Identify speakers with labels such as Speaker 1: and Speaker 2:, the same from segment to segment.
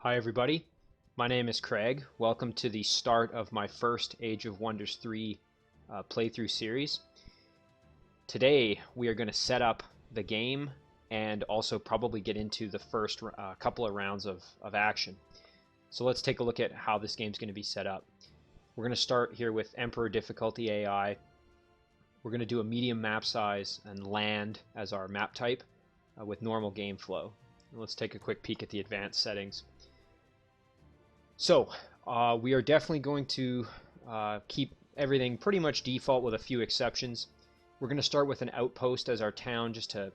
Speaker 1: Hi everybody, my name is Craig. Welcome to the start of my first Age of Wonders 3 playthrough series. Today we are going to set up the game and also probably get into the first couple of rounds of action. So let's take a look at how this game is going to be set up. We're going to start here with Emperor difficulty AI. We're going to do a medium map size and land as our map type with normal game flow. Let's take a quick peek at the advanced settings. So, we are definitely going to keep everything pretty much default with a few exceptions. We're going to start with an outpost as our town just to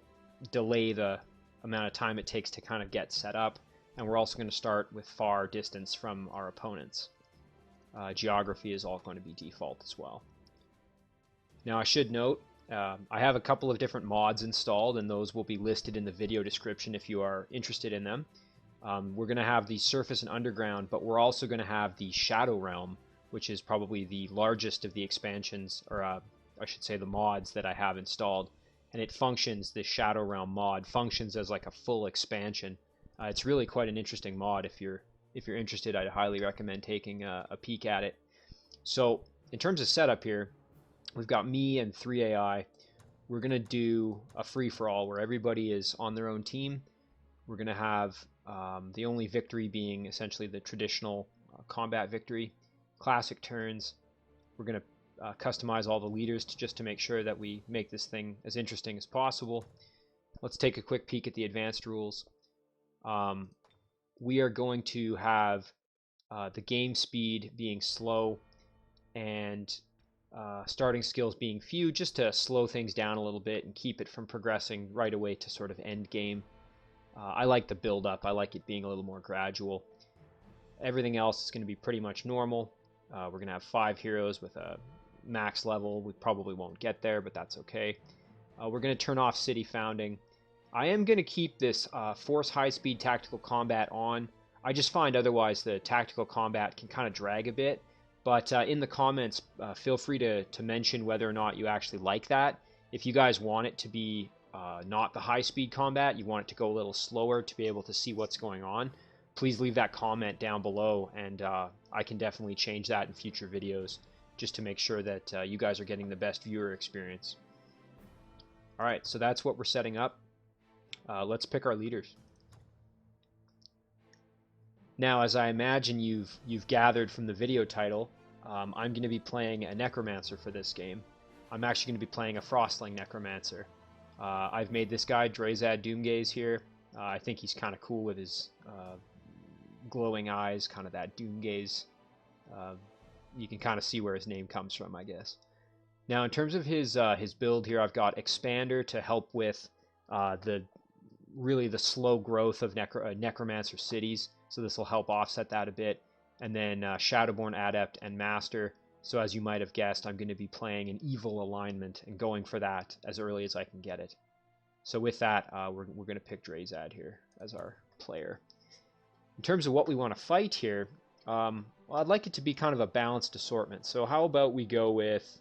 Speaker 1: delay the amount of time it takes to kind of get set up. And we're also going to start with far distance from our opponents. Geography is all going to be default as well. Now I should note, I have a couple of different mods installed, and those will be listed in the video description if you are interested in them. We're going to have the surface and underground, but we're also going to have the Shadow Realm, which is probably the largest of the expansions, or I should say the mods that I have installed. And it functions, the Shadow Realm mod functions as like a full expansion. It's really quite an interesting mod. If you're interested, I'd highly recommend taking a peek at it. So in terms of setup here, we've got me and 3 AI. We're going to do a free-for-all where everybody is on their own team. We're going to have the only victory being essentially the traditional combat victory, classic turns. We're going to customize all the leaders just to make sure that we make this thing as interesting as possible. Let's take a quick peek at the advanced rules. We are going to have the game speed being slow and starting skills being few, just to slow things down a little bit and keep it from progressing right away to sort of end game. I like the build up. I like it being a little more gradual. Everything else is going to be pretty much normal. We're going to have 5 heroes with a max level. We probably won't get there, but that's okay. We're going to turn off city founding. I am going to keep this force high speed tactical combat on. I just find otherwise the tactical combat can kind of drag a bit. But in the comments, feel free to mention whether or not you actually like that. If you guys want it to be not the high-speed combat, you want it to go a little slower to be able to see what's going on, please leave that comment down below, and I can definitely change that in future videos just to make sure that you guys are getting the best viewer experience. Alright, so that's what we're setting up. Let's pick our leaders. Now, as I imagine you've gathered from the video title, I'm going to be playing a Necromancer for this game. I'm actually going to be playing a Frostling Necromancer. I've made this guy, Draezad Doomgaze, here. I think he's kind of cool with his glowing eyes, kind of that Doomgaze. You can kind of see where his name comes from, I guess. Now, in terms of his build here, I've got Expander to help with the slow growth of Necromancer cities, so this will help offset that a bit. And then Shadowborn Adept and Master. So as you might have guessed, I'm going to be playing an evil alignment and going for that as early as I can get it. So with that, we're going to pick Draezad here as our player. In terms of what we want to fight here, well, I'd like it to be kind of a balanced assortment. So how about we go with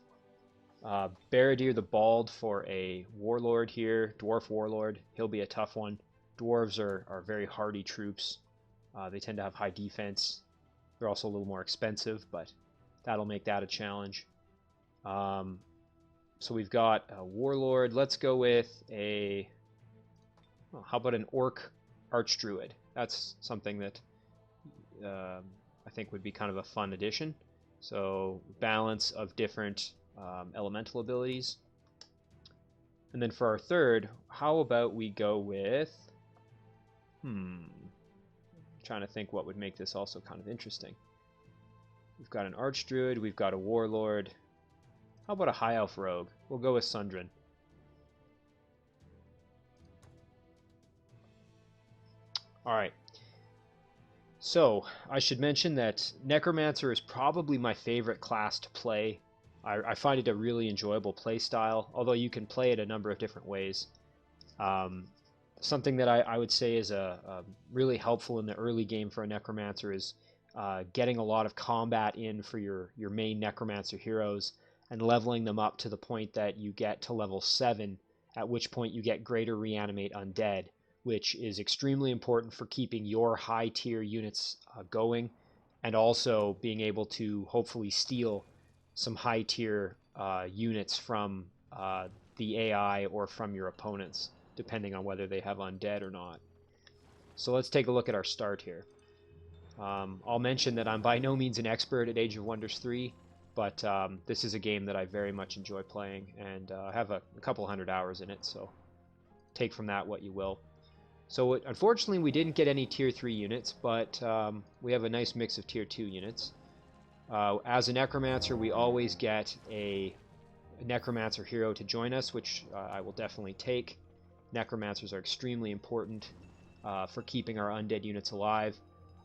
Speaker 1: Baradir the Bald for a Warlord here, Dwarf Warlord. He'll be a tough one. Dwarves are very hardy troops. They tend to have high defense. They're also a little more expensive, but that'll make that a challenge. So we've got a Warlord. Let's go with a... Well, how about an Orc Archdruid? That's something that I think would be kind of a fun addition. So balance of different elemental abilities. And then for our third, how about we go with... trying to think what would make this also kind of interesting. We've got an Archdruid, we've got a Warlord. How about a High Elf Rogue? We'll go with Sundren. Alright. So, I should mention that Necromancer is probably my favorite class to play. I find it a really enjoyable play style, although you can play it a number of different ways. Something that I would say is really helpful in the early game for a Necromancer is getting a lot of combat in for your main Necromancer heroes and leveling them up to the point that you get to level 7, at which point you get Greater Reanimate Undead, which is extremely important for keeping your high tier units going, and also being able to hopefully steal some high tier units from the AI or from your opponents, depending on whether they have undead or not. So let's take a look at our start here. I'll mention that I'm by no means an expert at Age of Wonders 3, but this is a game that I very much enjoy playing, and I have a couple hundred hours in it, so take from that what you will. So unfortunately we didn't get any tier 3 units, but we have a nice mix of tier 2 units. As a Necromancer, we always get a Necromancer hero to join us, which I will definitely take. Necromancers are extremely important for keeping our undead units alive.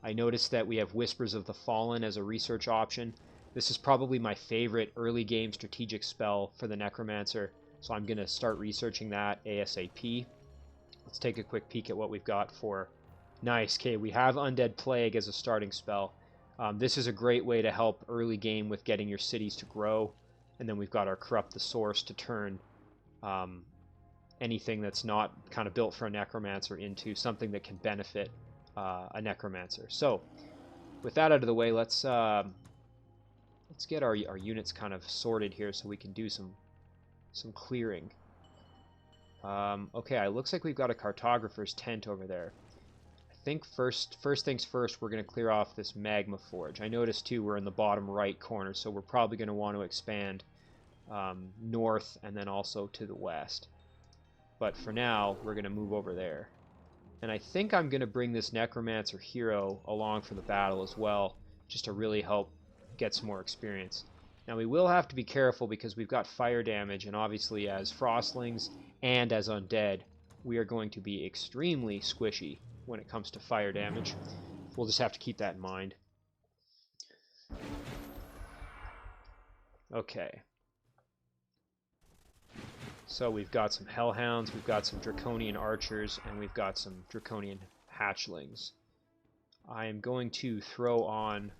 Speaker 1: I noticed that we have Whispers of the Fallen as a research option. This is probably my favorite early game strategic spell for the Necromancer, so I'm going to start researching that ASAP. Let's take a quick peek at what we've got for... Nice, okay, we have Undead Plague as a starting spell. This is a great way to help early game with getting your cities to grow, and then we've got our Corrupt the Source to turn anything that's not kind of built for a Necromancer into something that can benefit a Necromancer. So, with that out of the way, let's get our units kind of sorted here so we can do some clearing. Okay, it looks like we've got a cartographer's tent over there. I think first things first, we're going to clear off this magma forge. I noticed too we're in the bottom right corner, so we're probably going to want to expand north and then also to the west. But for now, we're going to move over there. And I think I'm going to bring this Necromancer hero along for the battle as well, just to really help get some more experience. Now we will have to be careful because we've got fire damage, and obviously as Frostlings and as Undead, we are going to be extremely squishy when it comes to fire damage. We'll just have to keep that in mind. Okay. So we've got some Hellhounds, we've got some Draconian Archers, and we've got some Draconian Hatchlings. I am going to throw on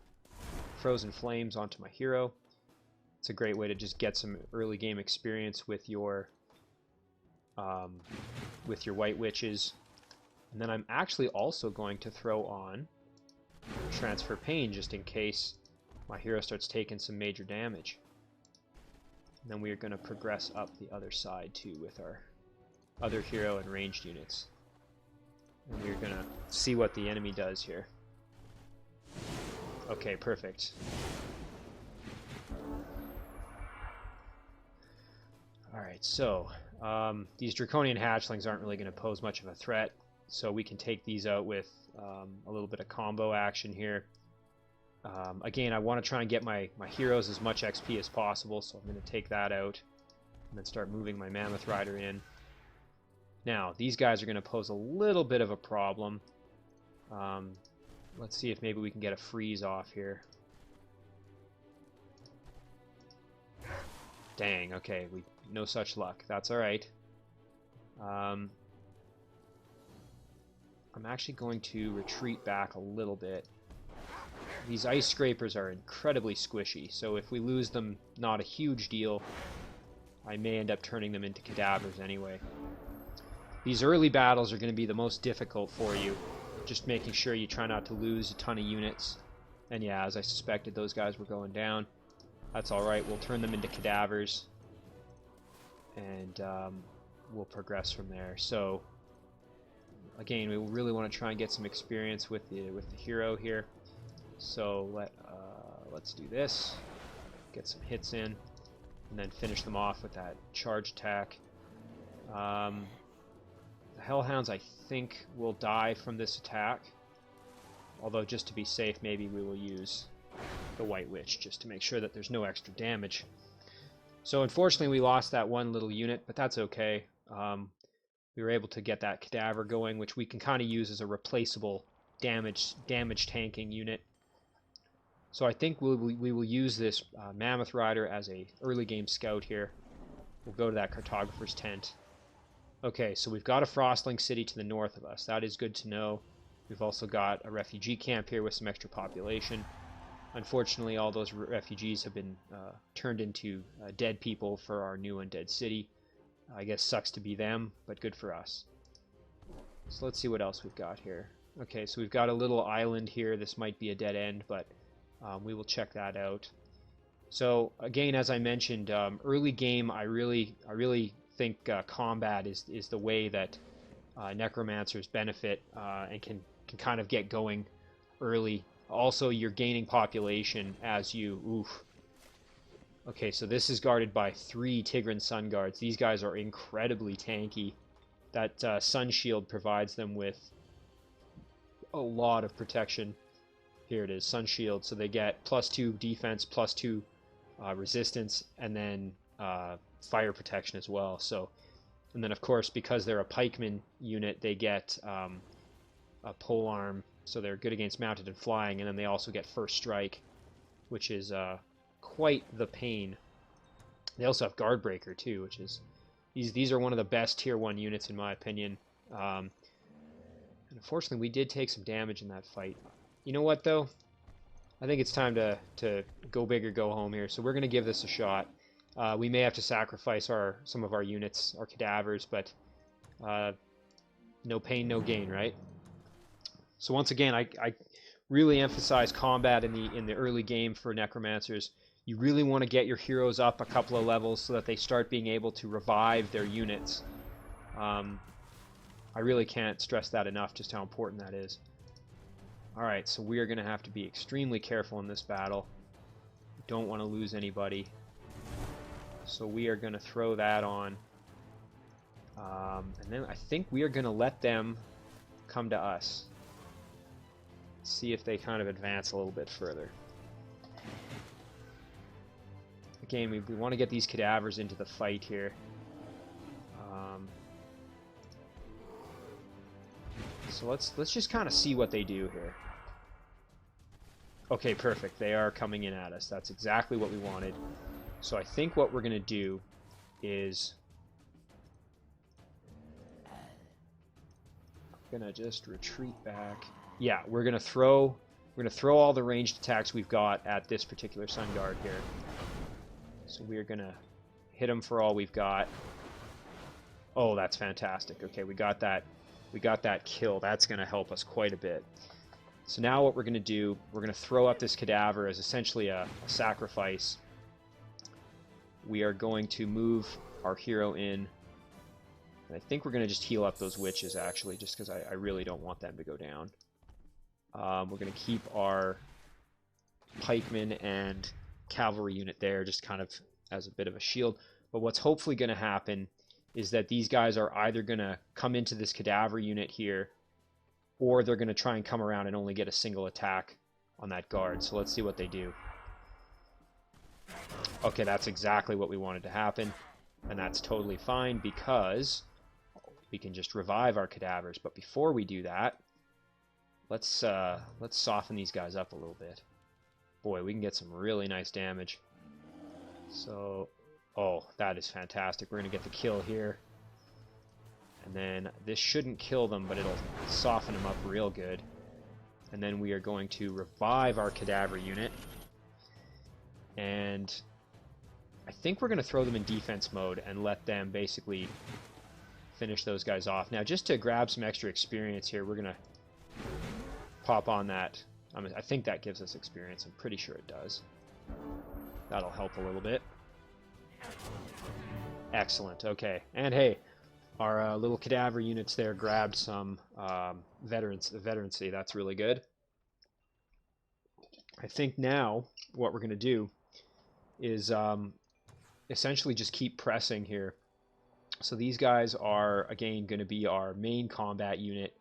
Speaker 1: Frozen Flames onto my hero. It's a great way to just get some early game experience with your White Witches. And then I'm actually also going to throw on Transfer Pain just in case my hero starts taking some major damage. And then we are going to progress up the other side too with our other hero and ranged units. And we're going to see what the enemy does here. Okay, perfect. Alright, so these Draconian Hatchlings aren't really going to pose much of a threat, so we can take these out with a little bit of combo action here. Again, I want to try and get my heroes as much XP as possible, so I'm going to take that out and then start moving my Mammoth Rider in. Now, these guys are going to pose a little bit of a problem. Let's see if maybe we can get a freeze off here. Dang, okay, no such luck. That's alright. I'm actually going to retreat back a little bit. These Ice Scrapers are incredibly squishy, so if we lose them, not a huge deal. I may end up turning them into cadavers anyway. These early battles are going to be the most difficult for you. Just making sure you try not to lose a ton of units. And yeah, as I suspected, those guys were going down. That's alright, we'll turn them into cadavers. And we'll progress from there. So, again, we really want to try and get some experience with the hero here. So let's do this. Get some hits in. And then finish them off with that charge attack. The Hellhounds, I think, will die from this attack. Although, just to be safe, maybe we will use the White Witch, just to make sure that there's no extra damage. So, unfortunately, we lost that one little unit, but that's okay. We were able to get that Cadaver going, which we can kind of use as a replaceable damage tanking unit. So I think we will use this Mammoth Rider as a early game scout here. We'll go to that Cartographer's tent. Okay, so we've got a Frostling city to the north of us. That is good to know. We've also got a refugee camp here with some extra population. Unfortunately, all those refugees have been turned into dead people for our new undead city. I guess sucks to be them, but good for us. So let's see what else we've got here. Okay, so we've got a little island here. This might be a dead end, but we will check that out. So again, as I mentioned, early game, I really think combat is the way that necromancers benefit and can kind of get going early. Also, you're gaining population as you... Oof. Okay, so this is guarded by 3 Tigran Sun Guards. These guys are incredibly tanky. That Sun Shield provides them with a lot of protection. Here it is, Sun Shield. So they get +2 defense, +2 resistance, and then fire protection as well. So, and then of course, because they're a pikeman unit, they get a polearm, so they're good against mounted and flying, and then they also get first strike, which is quite the pain. They also have guard breaker too, which is these are one of the best tier 1 units in my opinion. And unfortunately, we did take some damage in that fight. You know what though? I think it's time to go big or go home here. So we're going to give this a shot. We may have to sacrifice some of our units, our cadavers, but no pain, no gain, right? So once again, I really emphasize combat in the early game for necromancers. You really want to get your heroes up a couple of levels so that they start being able to revive their units. I really can't stress that enough, just how important that is. Alright, so we are going to have to be extremely careful in this battle. We don't want to lose anybody. So we are going to throw that on. And then I think we are going to let them come to us. See if they kind of advance a little bit further. Again, we want to get these cadavers into the fight here. So let's just kind of see what they do here. Okay, perfect. They are coming in at us. That's exactly what we wanted. So I think what we're going to do is I'm going to just retreat back. Yeah, we're going to throw all the ranged attacks we've got at this particular Sun Guard here. So we are going to hit them for all we've got. Oh, that's fantastic. Okay, we got that kill. That's going to help us quite a bit. So now what we're going to do, we're going to throw up this cadaver as essentially a sacrifice. We are going to move our hero in. And I think we're going to just heal up those witches, actually, just because I really don't want them to go down. We're going to keep our pikemen and cavalry unit there, just kind of as a bit of a shield. But what's hopefully going to happen is that these guys are either going to come into this cadaver unit here, or they're going to try and come around and only get a single attack on that guard. So let's see what they do. Okay, that's exactly what we wanted to happen, and that's totally fine because we can just revive our cadavers. But before we do that, let's soften these guys up a little bit. Boy, we can get some really nice damage. So, oh, that is fantastic. We're going to get the kill here. And then this shouldn't kill them, but it'll soften them up real good. And then we are going to revive our cadaver unit. And I think we're going to throw them in defense mode and let them basically finish those guys off. Now, just to grab some extra experience here, we're going to pop on that. I think that gives us experience. I'm pretty sure it does. That'll help a little bit. Excellent. Okay. And hey, our little cadaver units there grabbed some veterancy. That's really good. I think now what we're going to do is essentially just keep pressing here. So these guys are, again, going to be our main combat unit.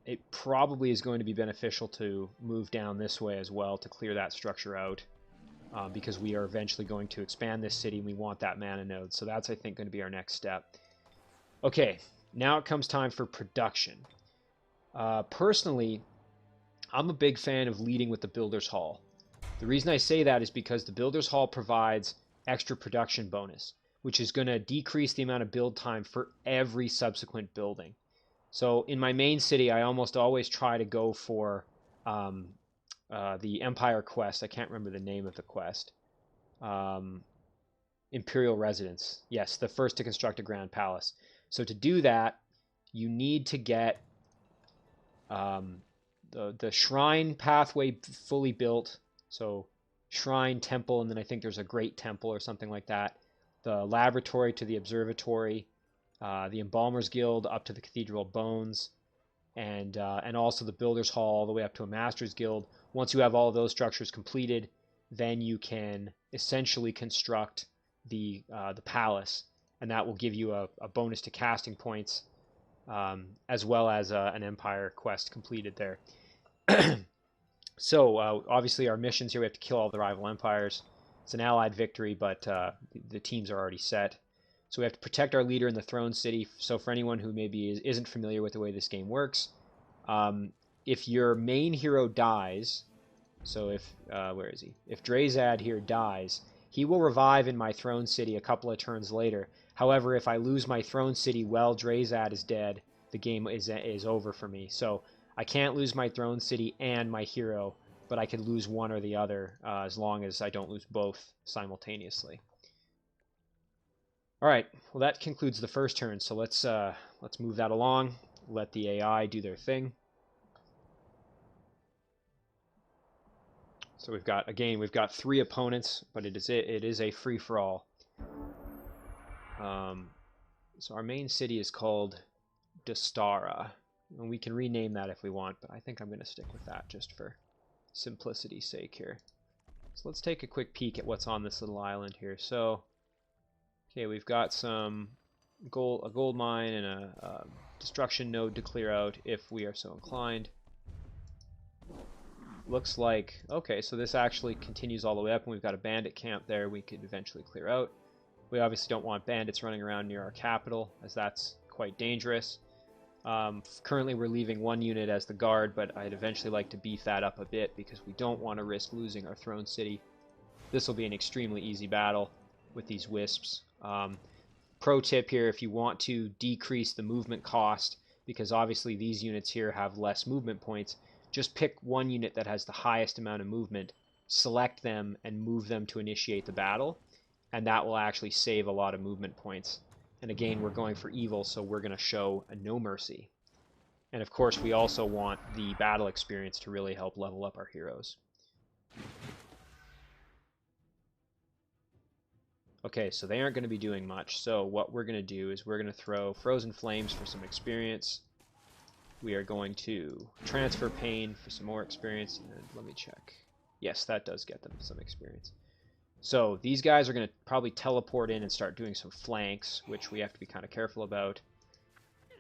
Speaker 1: It probably is going to be beneficial to move down this way as well to clear that structure out, because we are eventually going to expand this city and we want that mana node. So that's, I think, going to be our next step. Okay, now it comes time for production. Personally, I'm a big fan of leading with the Builder's Hall. The reason I say that is because the Builder's Hall provides extra production bonus, which is going to decrease the amount of build time for every subsequent building. So in my main city, I almost always try to go for the Empire quest. I can't remember the name of the quest. Imperial Residence. Yes, the first to construct a Grand Palace. So to do that, you need to get the shrine pathway fully built. So shrine, temple, and then I think there's a great temple or something like that. The laboratory to the observatory, the Embalmer's Guild up to the Cathedral of Bones, and also the Builder's Hall all the way up to a Master's Guild. Once you have all of those structures completed, then you can essentially construct the palace, and that will give you a bonus to casting points, as well as an Empire quest completed there. So obviously our missions here, we have to kill all the rival empires. It's an allied victory, but the teams are already set. So we have to protect our leader in the throne city. So for anyone who maybe isn't familiar with the way this game works, if your main hero dies, so if where is he? If Draezad here dies, he will revive in my throne city a couple of turns later. However, if I lose my throne city while Draezad is dead, the game is over for me. So I can't lose my throne city and my hero, but I could lose one or the other as long as I don't lose both simultaneously. All right, well that concludes the first turn. So let's move that along. Let the AI do their thing. So we've got 3 opponents, but it is a free for all. So our main city is called Dastara, and we can rename that if we want, but I think I'm going to stick with that just for simplicity's sake here. So let's take a quick peek at what's on this little island here. So, okay, we've got a gold mine and a destruction node to clear out if we are so inclined. Looks like, okay, so this actually continues all the way up, and we've got a bandit camp there we could eventually clear out. We obviously don't want bandits running around near our capital, as that's quite dangerous. Currently we're leaving 1 unit as the guard, but I'd eventually like to beef that up a bit because we don't want to risk losing our throne city. This will be an extremely easy battle with these wisps. Pro tip here, if you want to decrease the movement cost, because obviously these units here have less movement points, just pick 1 unit that has the highest amount of movement, select them, and move them to initiate the battle, and that will actually save a lot of movement points. And again, we're going for evil, so we're going to show a no mercy. And of course, we also want the battle experience to really help level up our heroes. Okay, so they aren't going to be doing much. So what we're going to do is we're going to throw Frozen Flames for some experience. We are going to transfer Pain for some more experience. And let me check. Yes, that does get them some experience. So these guys are going to probably teleport in and start doing some flanks, which we have to be kind of careful about.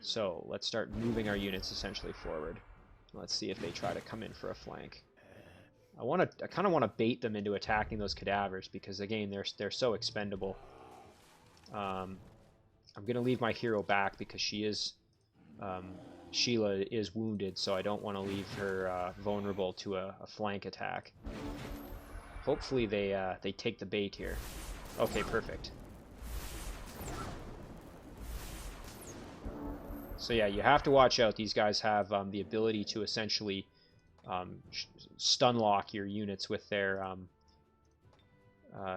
Speaker 1: So let's start moving our units essentially forward. Let's see if they try to come in for a flank. I kind of want to bait them into attacking those cadavers because again they're so expendable. I'm going to leave my hero back because Sheila is wounded, so I don't want to leave her vulnerable to a flank attack. Hopefully they take the bait here. Okay, perfect. So yeah, you have to watch out. These guys have the ability to essentially stun lock your units with their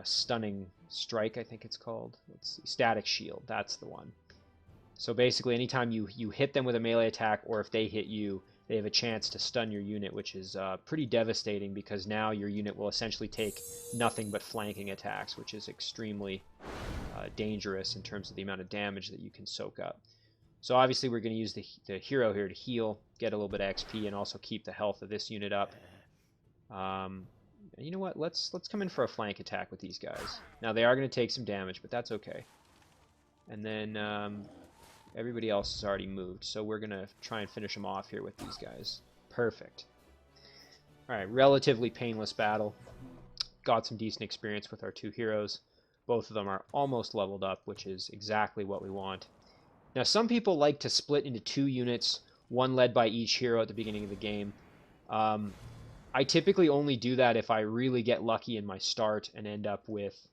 Speaker 1: stunning strike, I think it's called. Let's see, static shield, that's the one. So basically anytime you hit them with a melee attack, or if they hit you, they have a chance to stun your unit, which is pretty devastating because now your unit will essentially take nothing but flanking attacks, which is extremely dangerous in terms of the amount of damage that you can soak up. So obviously we're going to use the hero here to heal, get a little bit of XP, and also keep the health of this unit up. You know what? Let's come in for a flank attack with these guys. Now they are going to take some damage, but that's okay. And then everybody else has already moved, so we're going to try and finish them off here with these guys. Perfect. Alright, relatively painless battle. Got some decent experience with our 2 heroes. Both of them are almost leveled up, which is exactly what we want. Now, some people like to split into 2 units, one led by each hero at the beginning of the game. I typically only do that if I really get lucky in my start and end up with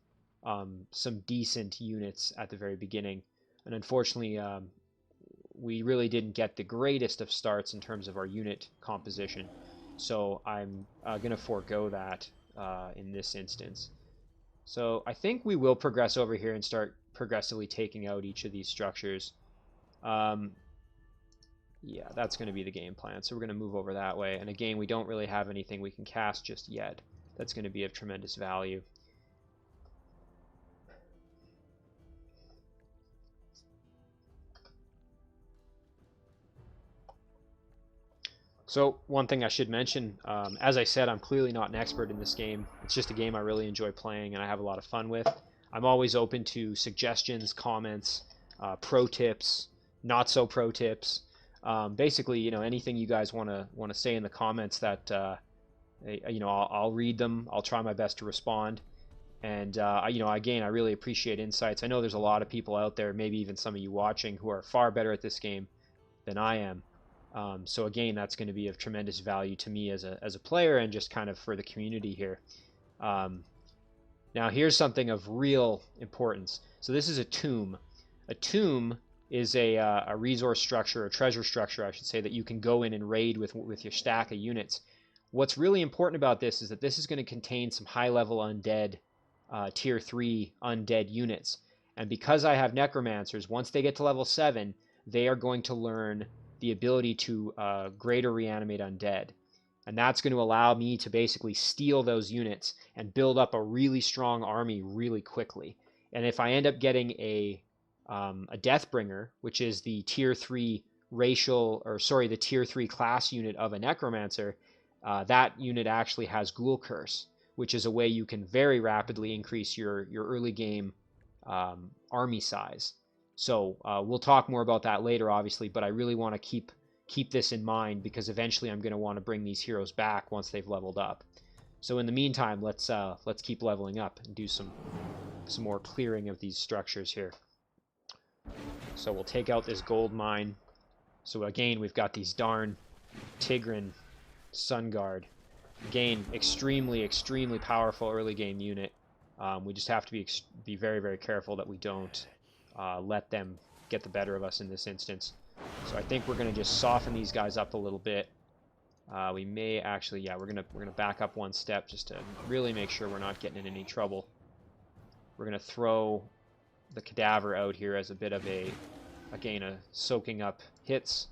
Speaker 1: some decent units at the very beginning. And unfortunately, we really didn't get the greatest of starts in terms of our unit composition. So I'm going to forego that in this instance. So I think we will progress over here and start progressively taking out each of these structures. Yeah, that's going to be the game plan. So we're going to move over that way. And again, we don't really have anything we can cast just yet. That's going to be of tremendous value. So one thing I should mention, as I said, I'm clearly not an expert in this game. It's just a game I really enjoy playing and I have a lot of fun with. I'm always open to suggestions, comments, pro tips, not so pro tips. Basically, you know, anything you guys want to say in the comments that you know, I'll read them. I'll try my best to respond. And you know, again, I really appreciate insights. I know there's a lot of people out there, maybe even some of you watching, who are far better at this game than I am. So again, that's going to be of tremendous value to me as a player and just kind of for the community here. Now here's something of real importance. So this is a tomb. A tomb is a resource structure, a treasure structure, I should say, that you can go in and raid with your stack of units. What's really important about this is that this is going to contain some high-level undead, tier 3 undead units. And because I have necromancers, once they get to level 7, they are going to learn the ability to greater reanimate undead. And that's going to allow me to basically steal those units and build up a really strong army really quickly. And if I end up getting a Deathbringer, which is the tier 3 the tier 3 class unit of a necromancer, that unit actually has Ghoul Curse, which is a way you can very rapidly increase your early game army size. So we'll talk more about that later, obviously, but I really want to keep this in mind because eventually I'm going to want to bring these heroes back once they've leveled up. So in the meantime, let's keep leveling up and do some more clearing of these structures here. So we'll take out this gold mine. So again, we've got these darn Tigran Sun Guard. Again, extremely powerful early game unit. We just have to be very, very careful that we don't let them get the better of us in this instance. So I think we're going to just soften these guys up a little bit. We may actually, yeah, we're gonna back up one step just to really make sure we're not getting in any trouble. We're going to throw the cadaver out here as a bit of a soaking up hits.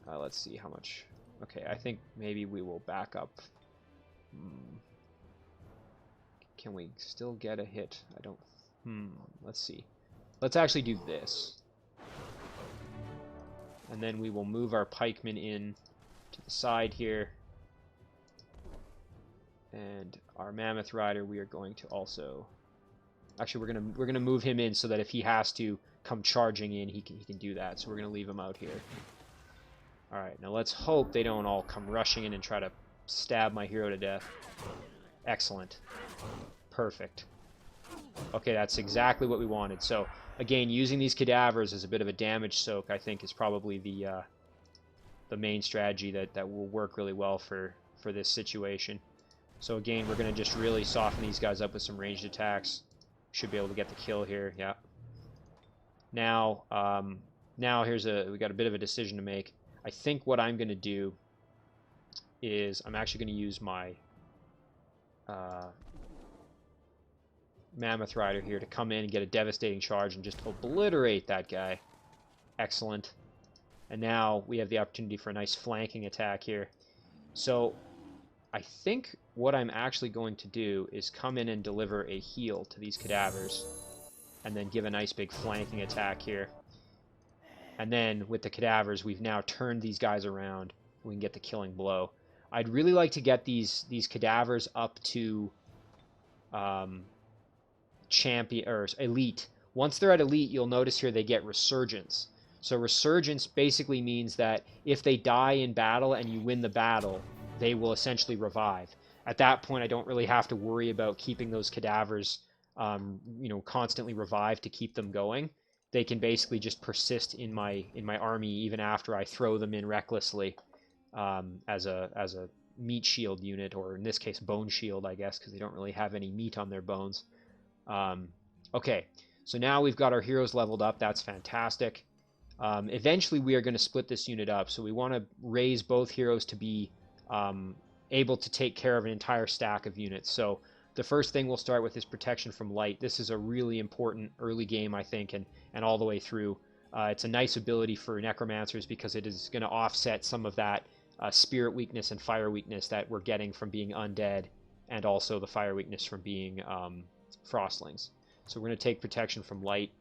Speaker 1: Let's see how much. Okay, I think maybe we will back up. Can we still get a hit? I don't. Let's see. Let's actually do this. And then we will move our pikemen in to the side here. And our Mammoth Rider, we are going to also... Actually, we're gonna move him in so that if he has to come charging in, he can do that. So we're gonna leave him out here. All right, now let's hope they don't all come rushing in and try to stab my hero to death. Excellent. Perfect. Okay, that's exactly what we wanted. So again, using these cadavers as a bit of a damage soak, I think, is probably the main strategy that will work really well for this situation. So again, we're going to just really soften these guys up with some ranged attacks. Should be able to get the kill here. Yeah. Now we got a bit of a decision to make. I think what I'm going to do is I'm actually going to use my Mammoth Rider here to come in and get a devastating charge and just obliterate that guy. Excellent. And now we have the opportunity for a nice flanking attack here. So I think what I'm actually going to do is come in and deliver a heal to these cadavers and then give a nice big flanking attack here. And then with the cadavers, we've now turned these guys around. We can get the killing blow. I'd really like to get these cadavers up to champion or elite. Once they're at elite, you'll notice here they get resurgence. So resurgence basically means that if they die in battle and you win the battle, they will essentially revive. At that point, I don't really have to worry about keeping those cadavers, constantly revived to keep them going. They can basically just persist in my army even after I throw them in recklessly as a meat shield unit, or in this case, bone shield, I guess, because they don't really have any meat on their bones. Okay, so now we've got our heroes leveled up. That's fantastic. Eventually, we are going to split this unit up. So we want to raise both heroes to be able to take care of an entire stack of units. So the first thing we'll start with is protection from light. This is a really important early game, I think, and all the way through. It's a nice ability for Necromancers because it is going to offset some of that spirit weakness and fire weakness that we're getting from being undead, and also the fire weakness from being Frostlings. So we're going to take protection from light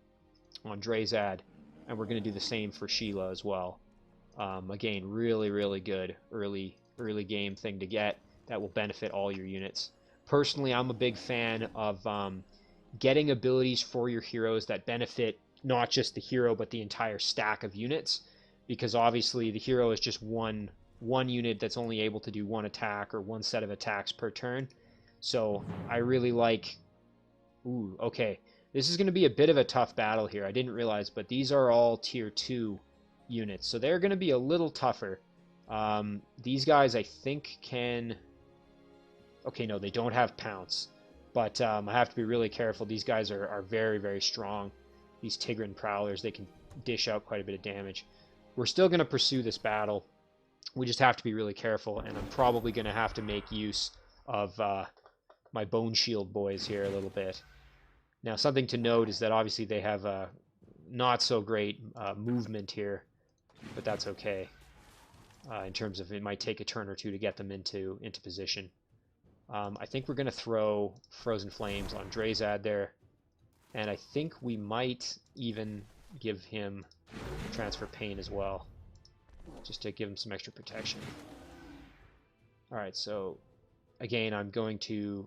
Speaker 1: on Draezad, and we're going to do the same for Sheila as well. Again, really, really good early game thing to get that will benefit all your units. Personally, I'm a big fan of getting abilities for your heroes that benefit not just the hero but the entire stack of units, because obviously the hero is just one unit that's only able to do one attack or one set of attacks per turn. So I really like... Ooh, okay. This is going to be a bit of a tough battle here. I didn't realize, but these are all tier 2 units, so they're going to be a little tougher. These guys, I think, can... Okay, no, they don't have Pounce, but I have to be really careful. These guys are very, very strong. These Tigran Prowlers, they can dish out quite a bit of damage. We're still going to pursue this battle. We just have to be really careful, and I'm probably going to have to make use of my Bone Shield boys here a little bit. Now, something to note is that obviously they have not so great movement here, but that's okay. In terms of, it might take a turn or two to get them into position. I think we're going to throw Frozen Flames on Draezad there, and I think we might even give him Transfer Pain as well, just to give him some extra protection. Alright, so again, I'm going to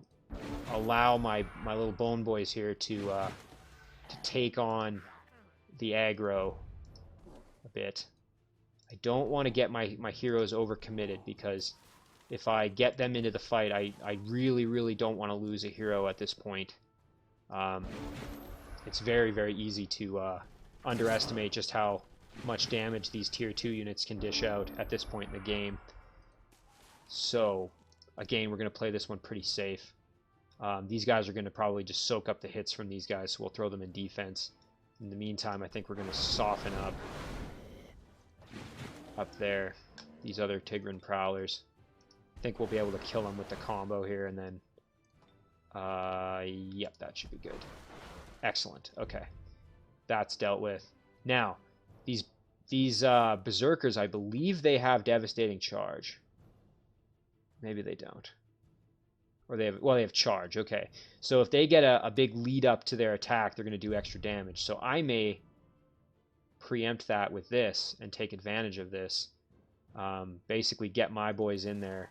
Speaker 1: allow my little bone boys here to take on the aggro a bit. I don't want to get my heroes overcommitted, because if I get them into the fight, I really, really don't want to lose a hero at this point. It's very, very easy to underestimate just how much damage these tier 2 units can dish out at this point in the game. So, again, we're going to play this one pretty safe. These guys are going to probably just soak up the hits from these guys, so we'll throw them in defense. In the meantime, I think we're going to soften up there these other Tigran Prowlers. I think we'll be able to kill them with the combo here, and then... yep, that should be good. Excellent. Okay. That's dealt with. Now, these Berserkers, I believe they have Devastating Charge. Maybe they don't. Or they have Charge. Okay. So if they get a big lead up to their attack, they're going to do extra damage. So I may preempt that with this and take advantage of this. Basically get my boys in there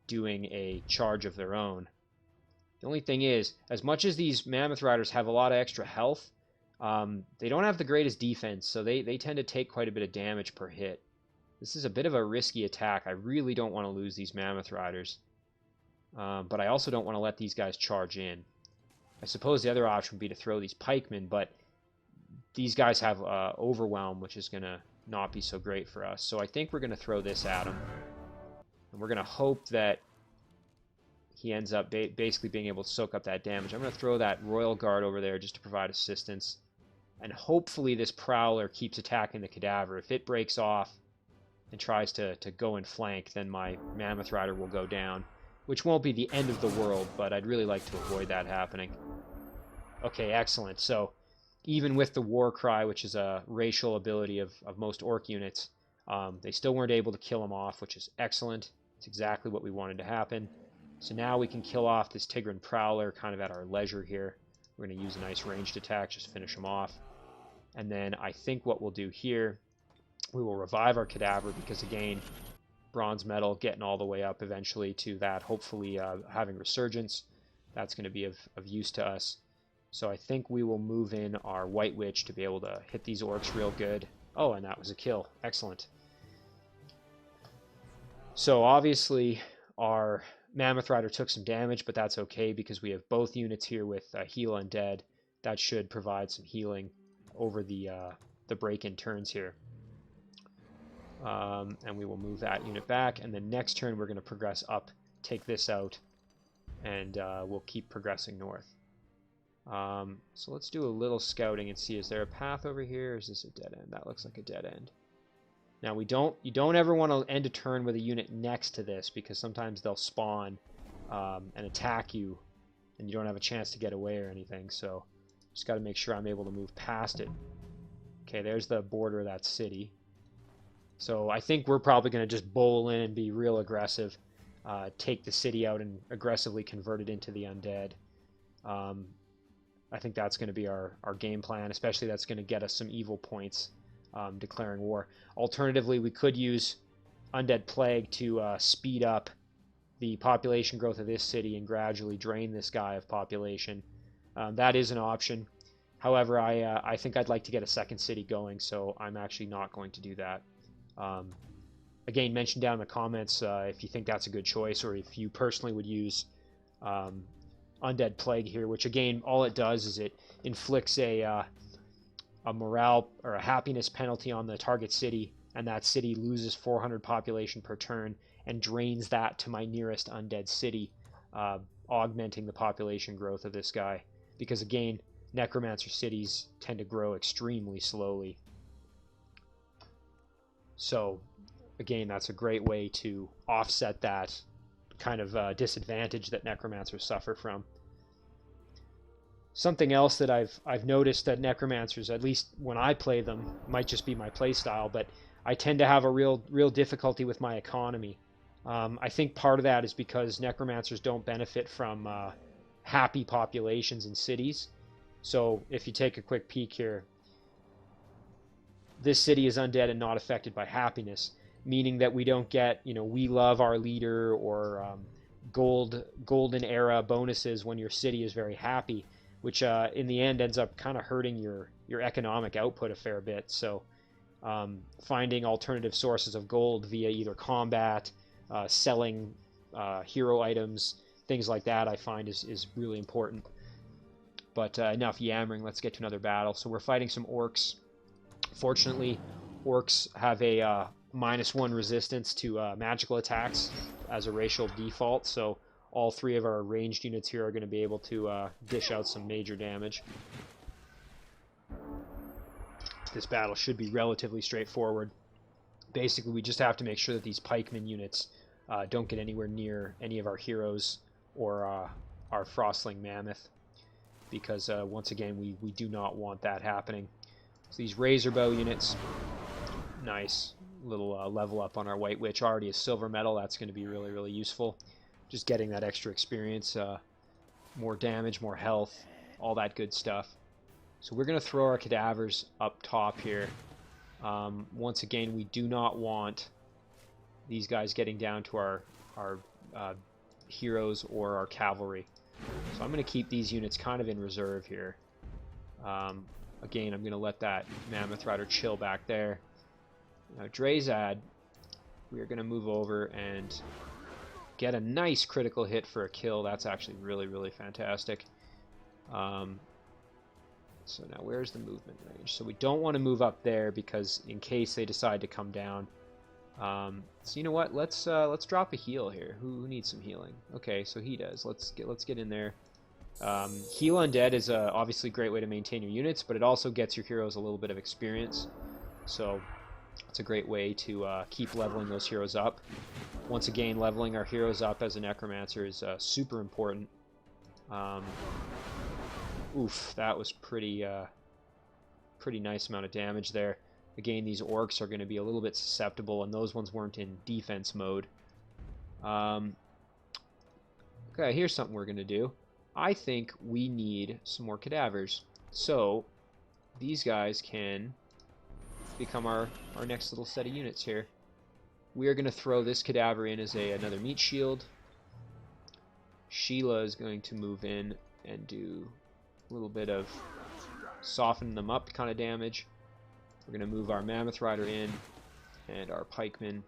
Speaker 1: doing a charge of their own. The only thing is, as much as these Mammoth Riders have a lot of extra health, they don't have the greatest defense, so they tend to take quite a bit of damage per hit. This is a bit of a risky attack. I really don't want to lose these Mammoth Riders. But I also don't want to let these guys charge in. I suppose the other option would be to throw these pikemen, but these guys have Overwhelm, which is going to not be so great for us. So I think we're going to throw this at him. And we're going to hope that he ends up basically being able to soak up that damage. I'm going to throw that Royal Guard over there just to provide assistance. And hopefully this Prowler keeps attacking the Cadaver. If it breaks off and tries to go and flank, then my Mammoth Rider will go down. Which won't be the end of the world, but I'd really like to avoid that happening. Okay, excellent. So, even with the War Cry, which is a racial ability of most Orc units, they still weren't able to kill him off, which is excellent. It's exactly what we wanted to happen. So now we can kill off this Tigran Prowler kind of at our leisure here. We're going to use a nice ranged attack, just finish him off. And then I think what we'll do here, we will revive our Cadaver, because again, Bronze Metal getting all the way up eventually to that, hopefully having Resurgence. That's going to be of use to us. So I think we will move in our White Witch to be able to hit these Orcs real good. Oh, and that was a kill. Excellent. So obviously our Mammoth Rider took some damage, but that's okay because we have both units here with Heal Undead. That should provide some healing over the break-in turns here. And we will move that unit back, and then next turn we're going to progress up, take this out, and we'll keep progressing north. So let's do a little scouting and see, is there a path over here, or is this a dead end? That looks like a dead end. Now you don't ever want to end a turn with a unit next to this, because sometimes they'll spawn and attack you, and you don't have a chance to get away or anything, so just got to make sure I'm able to move past it. Okay, there's the border of that city. So I think we're probably going to just bowl in and be real aggressive, take the city out and aggressively convert it into the undead. I think that's going to be our game plan, especially that's going to get us some evil points, declaring war. Alternatively, we could use Undead Plague to speed up the population growth of this city and gradually drain this guy of population. That is an option. However, I think I'd like to get a second city going, so I'm actually not going to do that. Again, mention down in the comments if you think that's a good choice, or if you personally would use Undead Plague here, which again, all it does is it inflicts a morale or a happiness penalty on the target city, and that city loses 400 population per turn and drains that to my nearest undead city, augmenting the population growth of this guy. Because again, Necromancer cities tend to grow extremely slowly. So again, that's a great way to offset that kind of disadvantage that Necromancers suffer from. Something else that I've noticed that Necromancers, at least when I play them, might just be my play style, but I tend to have a real difficulty with my economy. I think part of that is because Necromancers don't benefit from happy populations in cities. So if you take a quick peek here, this city is undead and not affected by happiness, meaning that we don't get, we love our leader or golden era bonuses when your city is very happy, which in the end ends up kind of hurting your economic output a fair bit. So finding alternative sources of gold via either combat, selling hero items, things like that, I find is really important. But enough yammering, let's get to another battle. So we're fighting some orcs. Fortunately, orcs have a -1 resistance to magical attacks as a racial default, so all three of our ranged units here are going to be able to dish out some major damage. This battle should be relatively straightforward. Basically, we just have to make sure that these pikemen units don't get anywhere near any of our heroes or our Frostling Mammoth, because once again, we do not want that happening. So these Razor Bow units, nice little level up on our White Witch. Already a silver medal, that's going to be really useful. Just getting that extra experience, more damage, more health, all that good stuff. So we're going to throw our cadavers up top here. Once again, we do not want these guys getting down to our heroes or our cavalry. So I'm going to keep these units kind of in reserve here. Again, I'm going to let that Mammoth Rider chill back there. Now, Draezad, we are going to move over and get a nice critical hit for a kill. That's actually really fantastic. So now where's the movement range? So we don't want to move up there because in case they decide to come down. So you know what? Let's drop a heal here. Who needs some healing? Okay, so he does. Let's get in there. Heal Undead is obviously a great way to maintain your units, but it also gets your heroes a little bit of experience. So it's a great way to keep leveling those heroes up. Once again, leveling our heroes up as a Necromancer is super important. Oof, that was pretty nice amount of damage there. Again, these orcs are going to be a little bit susceptible, and those ones weren't in defense mode. Okay, here's something we're going to do. I think we need some more cadavers. So these guys can become our next little set of units here. We are going to throw this cadaver in as another meat shield. Sheila is going to move in and do a little bit of soften them up kind of damage. We're going to move our Mammoth Rider in and our pikemen.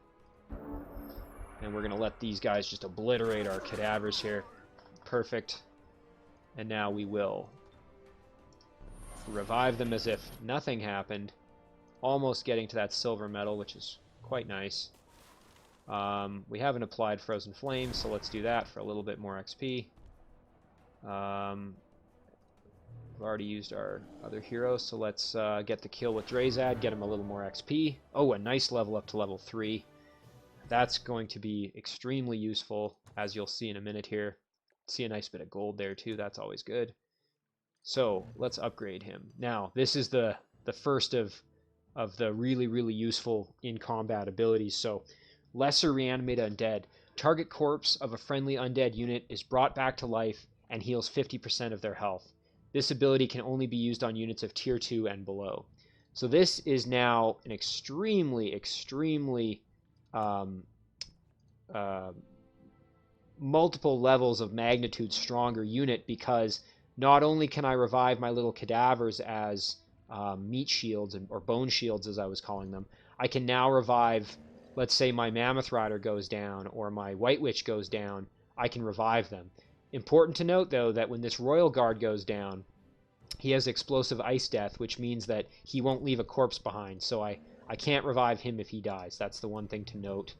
Speaker 1: And we're going to let these guys just obliterate our cadavers here. Perfect. And now we will revive them as if nothing happened. Almost getting to that silver medal, which is quite nice. We haven't applied Frozen Flame, so let's do that for a little bit more XP. We've already used our other heroes, so let's get the kill with Draezad, get him a little more XP. Oh, a nice level up to level 3. That's going to be extremely useful, as you'll see in a minute here. See a nice bit of gold there too, that's always good. So let's upgrade him. Now, this is the first of of the really, really useful in-combat abilities. So, Lesser Reanimated Undead. Target corpse of a friendly undead unit is brought back to life and heals 50% of their health. This ability can only be used on units of Tier 2 and below. So this is now an extremely, extremely multiple levels of magnitude stronger unit, because not only can I revive my little cadavers as meat shields, or bone shields as I was calling them, I can now revive, let's say my Mammoth Rider goes down or my White Witch goes down, I can revive them. Important to note, though, that when this Royal Guard goes down, he has Explosive Ice Death, which means that he won't leave a corpse behind, so I can't revive him if he dies. That's the one thing to note.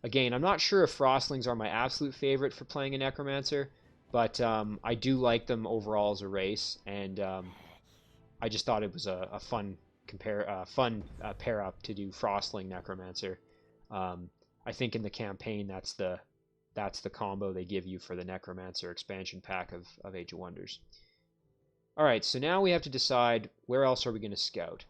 Speaker 1: Again, I'm not sure if Frostlings are my absolute favorite for playing a Necromancer, but I do like them overall as a race, and I just thought it was a fun pair up to do Frostling Necromancer. I think in the campaign that's the combo they give you for the Necromancer expansion pack of Age of Wonders. Alright, so now we have to decide where else are we going to scout.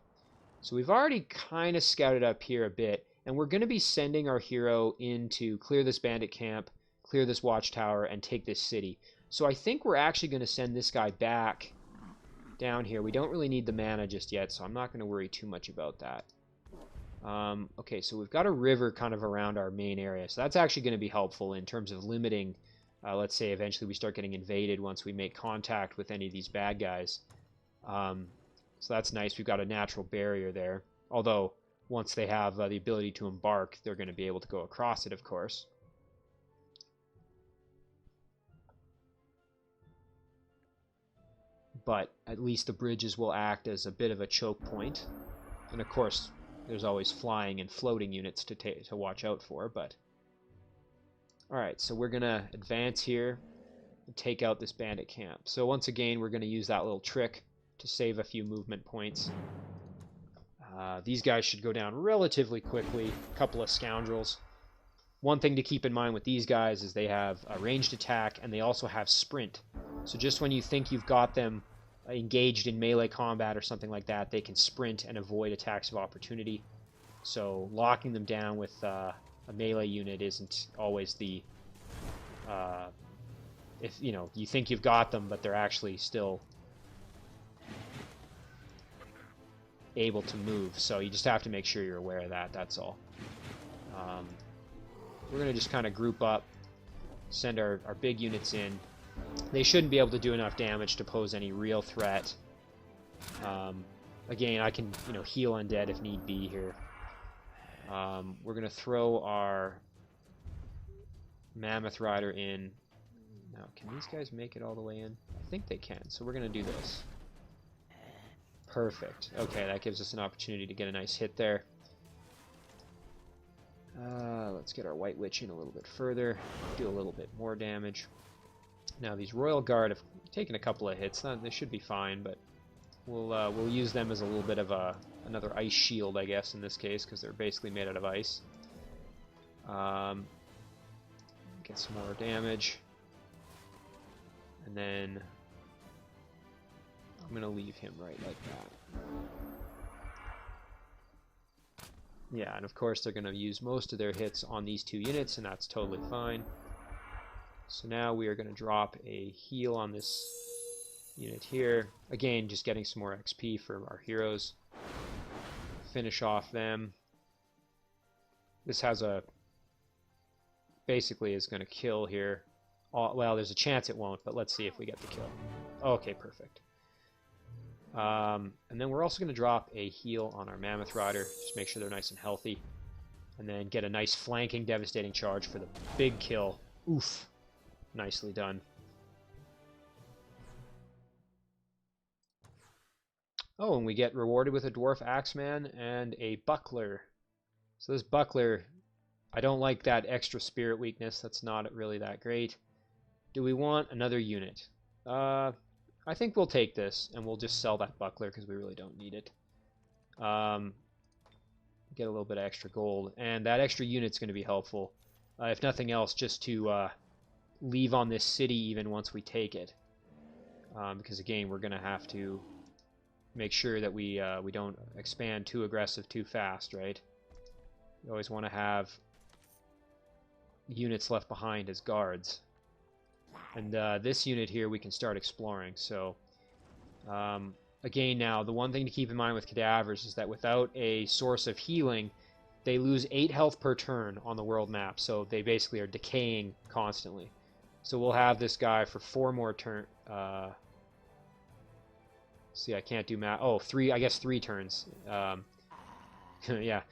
Speaker 1: So we've already kind of scouted up here a bit, and we're going to be sending our hero in to clear this bandit camp, clear this watchtower, and take this city. So I think we're actually going to send this guy back down here. We don't really need the mana just yet, so I'm not going to worry too much about that. Okay, so we've got a river kind of around our main area, so that's actually going to be helpful in terms of limiting, let's say eventually we start getting invaded once we make contact with any of these bad guys. So that's nice. We've got a natural barrier there, although once they have the ability to embark, they're going to be able to go across it, of course. But at least the bridges will act as a bit of a choke point. And of course, there's always flying and floating units to watch out for, but... Alright, so we're going to advance here and take out this bandit camp. So once again, we're going to use that little trick to save a few movement points. These guys should go down relatively quickly. A couple of scoundrels. One thing to keep in mind with these guys is they have a ranged attack, and they also have sprint. So just when you think you've got them engaged in melee combat or something like that, they can sprint and avoid attacks of opportunity. So locking them down with a melee unit isn't always the... if you think you've got them, but they're actually still able to move. So you just have to make sure you're aware of that, that's all. We're going to just kind of group up, send our big units in. They shouldn't be able to do enough damage to pose any real threat. Again, I can heal undead if need be here. We're going to throw our Mammoth Rider in. Now, can these guys make it all the way in? I think they can, so we're going to do this. Perfect. Okay, that gives us an opportunity to get a nice hit there. Let's get our White Witch in a little bit further, do a little bit more damage. Now these Royal Guard have taken a couple of hits. They should be fine, but we'll use them as a little bit of another ice shield, I guess, in this case, because they're basically made out of ice. Get some more damage, and then I'm gonna leave him right like that. Yeah, and of course they're going to use most of their hits on these two units, and that's totally fine. So now we are going to drop a heal on this unit here. Again, just getting some more XP for our heroes. Finish off them. This has a... basically is going to kill here. Well, there's a chance it won't, but let's see if we get the kill. Okay, perfect. And then we're also going to drop a heal on our Mammoth Rider, just make sure they're nice and healthy, and then get a nice flanking devastating charge for the big kill. Oof. Nicely done. Oh, and we get rewarded with a Dwarf Axeman and a Buckler. So this Buckler, I don't like that extra spirit weakness. That's not really that great. Do we want another unit? I think we'll take this, and we'll just sell that Buckler because we really don't need it. Get a little bit of extra gold, and that extra unit's going to be helpful. If nothing else, just to leave on this city even once we take it. Because again, we're going to have to make sure that we don't expand too aggressive too fast, right? You always want to have units left behind as guards. And this unit here we can start exploring. So again, now the one thing to keep in mind with cadavers is that without a source of healing, they lose 8 health per turn on the world map. So they basically are decaying constantly. So we'll have this guy for 4 more turns. See, I can't do math. Oh, 3. I guess 3 turns. Yeah,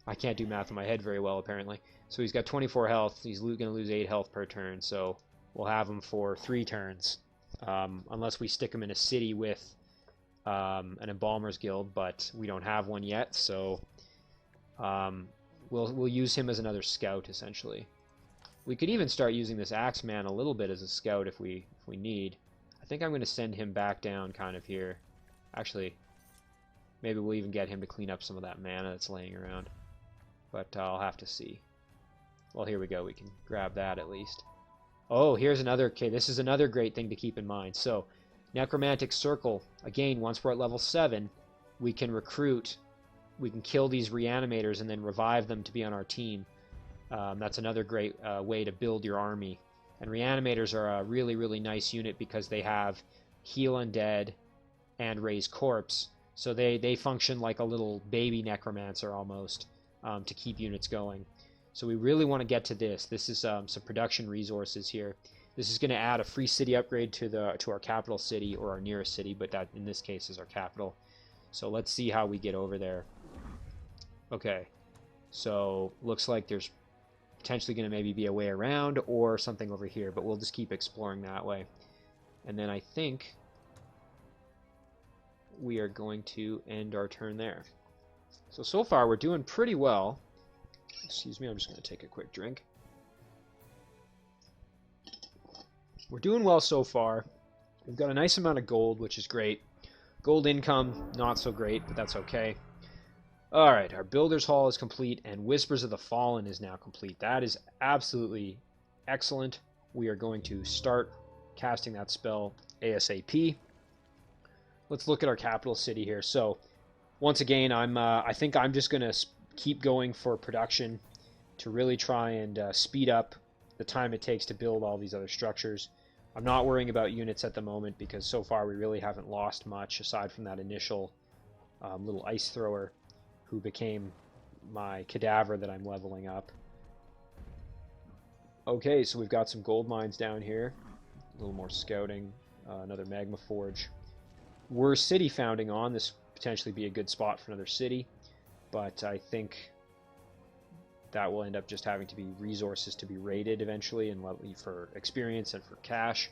Speaker 1: I can't do math in my head very well, apparently. So he's got 24 health. He's going to lose 8 health per turn. So we'll have him for 3 turns. Unless we stick him in a city with an Embalmer's Guild, but we don't have one yet. So we'll use him as another scout, essentially. We could even start using this Axeman a little bit as a scout if we need. I think I'm going to send him back down kind of here. Actually, maybe we'll even get him to clean up some of that mana that's laying around. But I'll have to see. Well, here we go. We can grab that at least. Oh, here's another... Okay, this is another great thing to keep in mind. So, Necromantic Circle. Again, once we're at level 7, we can recruit. We can kill these reanimators and then revive them to be on our team. That's another great way to build your army. And reanimators are a really, really nice unit because they have heal undead and raise corpse. So they function like a little baby necromancer almost to keep units going. So we really want to get to this. This is some production resources here. This is going to add a free city upgrade to our capital city or our nearest city, but that in this case is our capital. So let's see how we get over there. Okay, so looks like there's potentially going to maybe be a way around or something over here, but we'll just keep exploring that way. And then I think we are going to end our turn there. So far we're doing pretty well. Excuse me, I'm just going to take a quick drink. We're doing well so far. We've got a nice amount of gold, which is great. Gold income, not so great, but that's okay. Alright, our Builder's Hall is complete, and Whispers of the Fallen is now complete. That is absolutely excellent. We are going to start casting that spell ASAP. Let's look at our capital city here. So, once again, I think I'm just going to keep going for production to really try and speed up the time it takes to build all these other structures. I'm not worrying about units at the moment because so far we really haven't lost much aside from that initial little ice thrower who became my cadaver that I'm leveling up. Okay, so we've got some gold mines down here. A little more scouting. Another magma forge. We're city founding on. This potentially be a good spot for another city, but I think that will end up just having to be resources to be raided eventually, and for experience and for cash.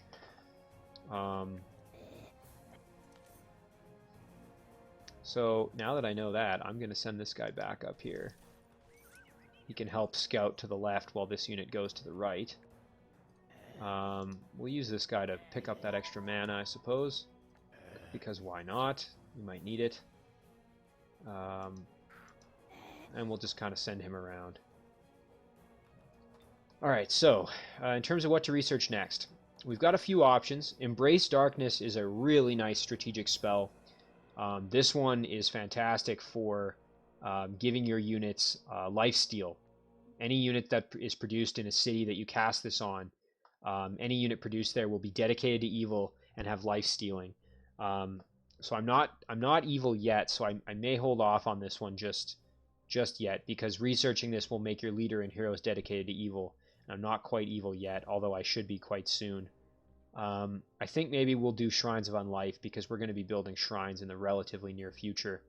Speaker 1: So now that I know that, I'm going to send this guy back up here. He can help scout to the left while this unit goes to the right. We'll use this guy to pick up that extra mana, I suppose, because why not? We might need it. And we'll just kind of send him around. Alright, so in terms of what to research next, we've got a few options. Embrace Darkness is a really nice strategic spell. This one is fantastic for giving your units lifesteal. Any unit that is produced in a city that you cast this on, any unit produced there will be dedicated to evil and have lifestealing. So I'm not evil yet, so I may hold off on this one just yet, because researching this will make your leader and heroes dedicated to evil. And I'm not quite evil yet, although I should be quite soon. I think maybe we'll do Shrines of Unlife, because we're going to be building shrines in the relatively near future.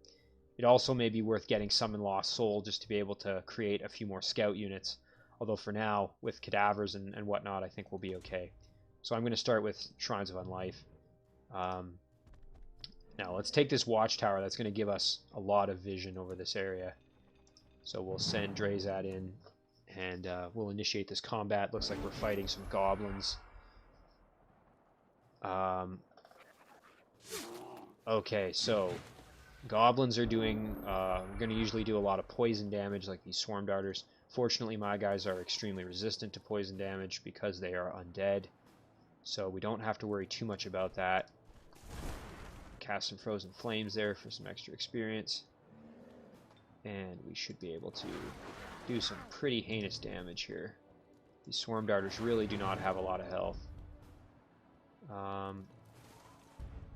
Speaker 1: It also may be worth getting Summon Lost Soul just to be able to create a few more scout units. Although for now, with cadavers and whatnot, I think we'll be okay. So I'm going to start with Shrines of Unlife. Now let's take this watchtower. That's going to give us a lot of vision over this area. So we'll send Draezad in, and we'll initiate this combat. Looks like we're fighting some goblins. Okay, so goblins are doing, going to usually do a lot of poison damage, like these swarm darters. Fortunately, my guys are extremely resistant to poison damage because they are undead, so we don't have to worry too much about that. cast some Frozen Flames there for some extra experience. And we should be able to do some pretty heinous damage here. These Swarm Darters really do not have a lot of health.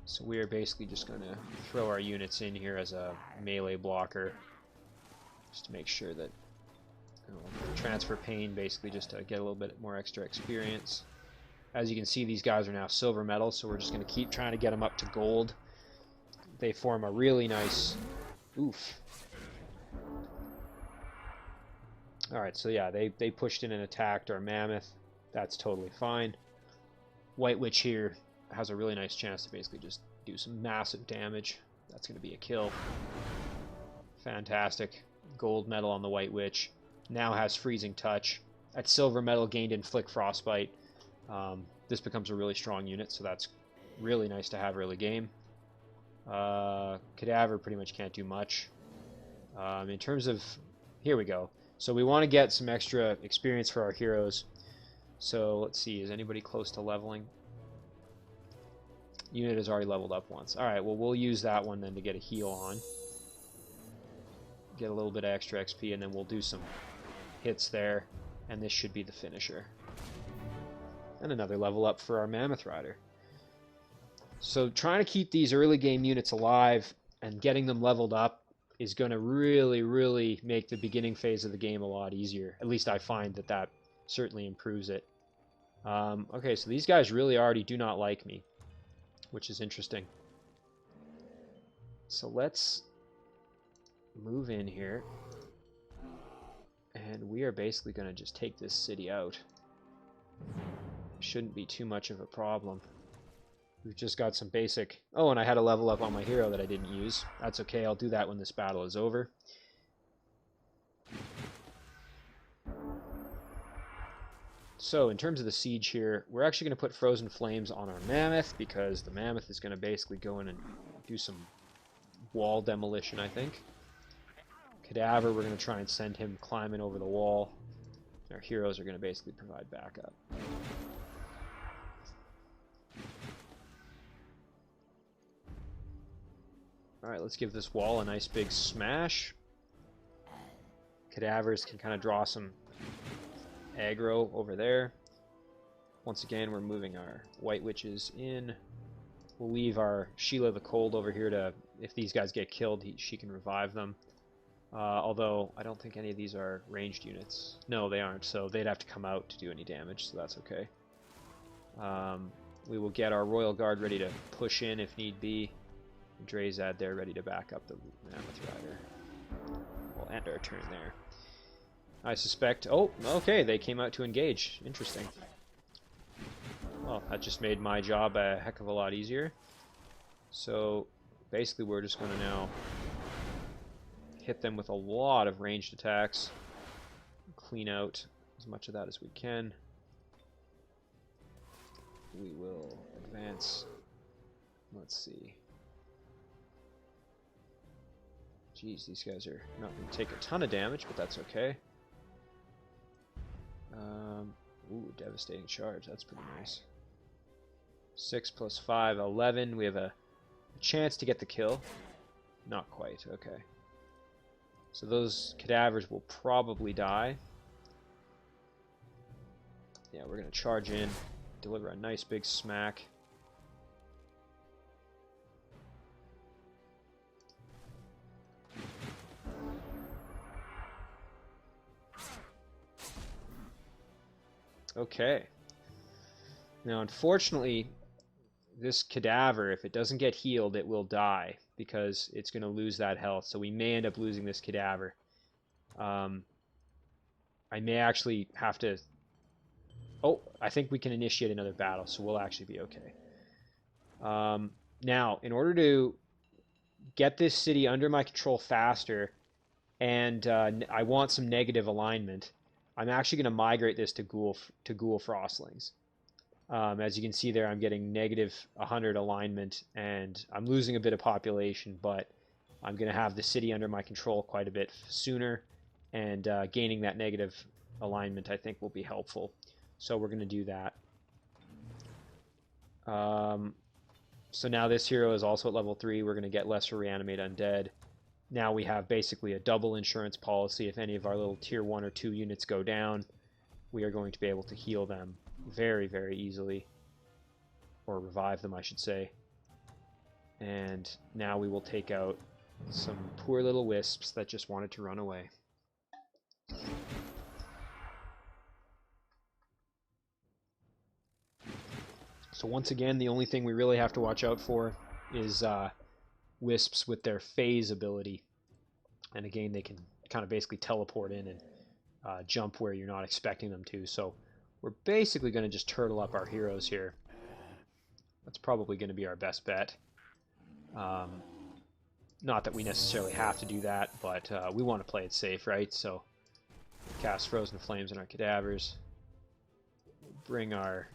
Speaker 1: So we are basically just going to throw our units in here as a melee blocker, just to make sure that, you know, transfer pain, basically just to get a little bit more extra experience. As you can see, these guys are now silver metal, so we're just going to keep trying to get them up to gold. They form a really nice... Oof. Alright, so yeah, they pushed in and attacked our Mammoth. That's totally fine. White Witch here has a really nice chance to basically just do some massive damage. That's going to be a kill. Fantastic. Gold metal on the White Witch. Now has Freezing Touch. At silver metal, gained Inflict Frostbite. This becomes a really strong unit, so that's really nice to have early game. Cadaver pretty much can't do much. In terms of... Here we go. So we want to get some extra experience for our heroes. So let's see, is anybody close to leveling? Unit has already leveled up once. Alright, well we'll use that one then to get a heal on. Get a little bit of extra XP, and then we'll do some hits there. And this should be the finisher. And another level up for our Mammoth Rider. So trying to keep these early game units alive and getting them leveled up is going to really make the beginning phase of the game a lot easier. At least I find that that certainly improves it. Okay, so these guys really already do not like me, which is interesting. So let's move in here, and we are basically going to just take this city out. Shouldn't be too much of a problem. We've just got some basic... Oh, and I had a level up on my hero that I didn't use. That's okay, I'll do that when this battle is over. So, in terms of the siege here, we're actually going to put Frozen Flames on our Mammoth, because the Mammoth is going to basically go in and do some wall demolition, I think. Cadaver, we're going to try and send him climbing over the wall. Our heroes are going to basically provide backup. Alright, let's give this wall a nice big smash. Cadavers can kind of draw some aggro over there. Once again, we're moving our White Witches in. We'll leave our Sheila the Cold over here to, if these guys get killed, she can revive them. Although, I don't think any of these are ranged units. No, they aren't, so they'd have to come out to do any damage, so that's okay. We will get our Royal Guard ready to push in if need be. Draezad there ready to back up the Mammoth Rider. We'll end our turn there. I suspect... Oh, okay, they came out to engage. Interesting. Well, that just made my job a heck of a lot easier. So, basically we're just going to now hit them with a lot of ranged attacks. Clean out as much of that as we can. We will advance. Let's see. Jeez, these guys are not going to take a ton of damage, but that's okay. Ooh, devastating charge. That's pretty nice. 6 plus 5, 11. We have a chance to get the kill. Not quite. Okay. So those cadavers will probably die. Yeah, we're going to charge in, deliver a nice big smack. Okay. Now, unfortunately, this cadaver, if it doesn't get healed, it will die, because it's going to lose that health. So we may end up losing this cadaver. I may actually have to... Oh, I think we can initiate another battle, so we'll actually be okay. Now, in order to get this city under my control faster, and I want some negative alignment, I'm actually going to migrate this to Ghoul Frostlings. As you can see there, I'm getting negative 100 alignment, and I'm losing a bit of population, but I'm going to have the city under my control quite a bit sooner, and gaining that negative alignment I think will be helpful. So we're going to do that. So now this hero is also at level 3. We're going to get lesser reanimate undead. Now we have basically a double insurance policy. If any of our little tier 1 or 2 units go down, we are going to be able to heal them very, very easily. Or revive them, I should say. And now we will take out some poor little wisps that just wanted to run away. So once again, the only thing we really have to watch out for is wisps with their phase ability. And again, they can kind of basically teleport in and jump where you're not expecting them to. So we're basically going to just turtle up our heroes here. That's probably going to be our best bet. Not that we necessarily have to do that, but we want to play it safe, right? So cast Frozen Flames on our cadavers. Bring our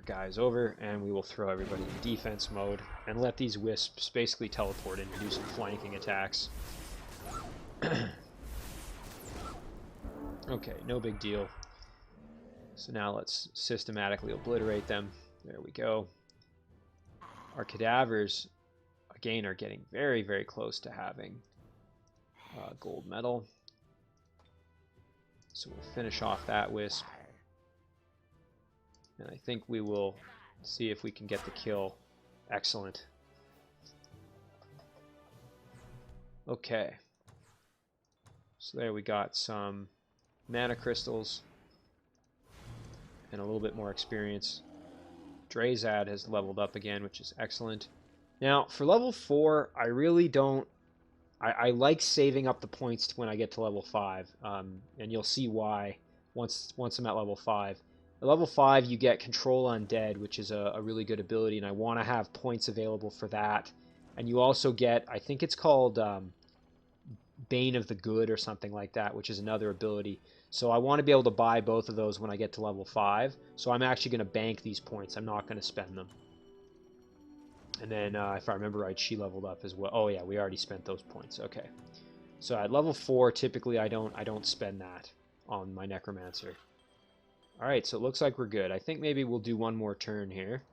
Speaker 1: guys over, and we will throw everybody in defense mode and let these wisps basically teleport in and do some flanking attacks. Okay, no big deal. So now let's systematically obliterate them. There we go. Our cadavers, again, are getting very, very close to having gold medal. So we'll finish off that wisp. And I think we will see if we can get the kill. Excellent. Okay. So there we got some mana crystals and a little bit more experience. Draezad has leveled up again, which is excellent. Now, for level 4, I really don't... I like saving up the points when I get to level 5, and you'll see why once I'm at level 5. At level 5, you get Control Undead, which is a really good ability, and I want to have points available for that. And you also get, I think it's called Bane of the Good or something like that, which is another ability. So I want to be able to buy both of those when I get to level 5. So I'm actually going to bank these points. I'm not going to spend them. And then, if I remember right, she leveled up as well. Oh yeah, we already spent those points. Okay. So at level 4, typically I don't spend that on my Necromancer. Alright, so it looks like we're good. I think maybe we'll do one more turn here.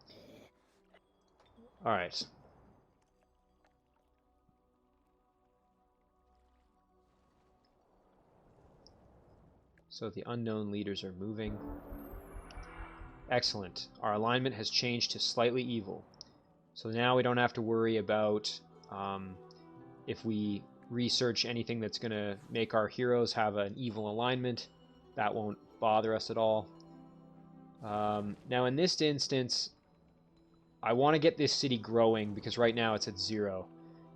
Speaker 1: Alright. So the unknown leaders are moving. Excellent. Our alignment has changed to slightly evil. So now we don't have to worry about if we research anything that's going to make our heroes have an evil alignment. That won't bother us at all. Now in this instance, I want to get this city growing because right now it's at 0.